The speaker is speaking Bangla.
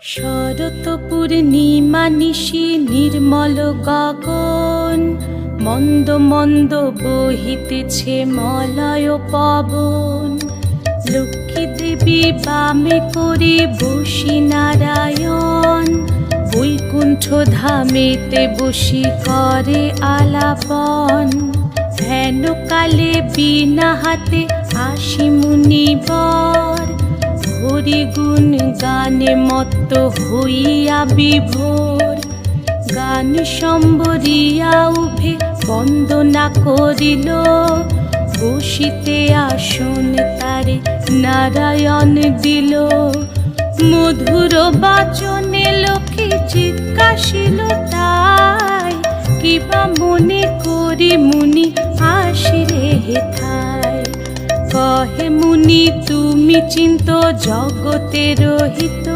শরৎ পূর্ণিমা নিশি নির্মল গগন, মন্দ মন্দ বহিতেছে মলয় পবন। লক্ষ্মী দেবী বামে করে বসি নারায়ণ, বৈকুণ্ঠ ধামেতে বসি করে আলাপন। হেন কালে বিনা হাতে আসি মুনিবর, হরি গুণ গানে মত্ত হইয়া বিভোর। গান সম্বরিয়া উভে বন্দনা করিল, বসিতে আসন তারে নারায়ণ দিল। মধুর বাচনে লোকে জিজ্ঞাসিল তাই, কিবা মনে করি মুনি আসিরে হেথায়। কহে মুনি তুমি চিন্ত জগতের হিত,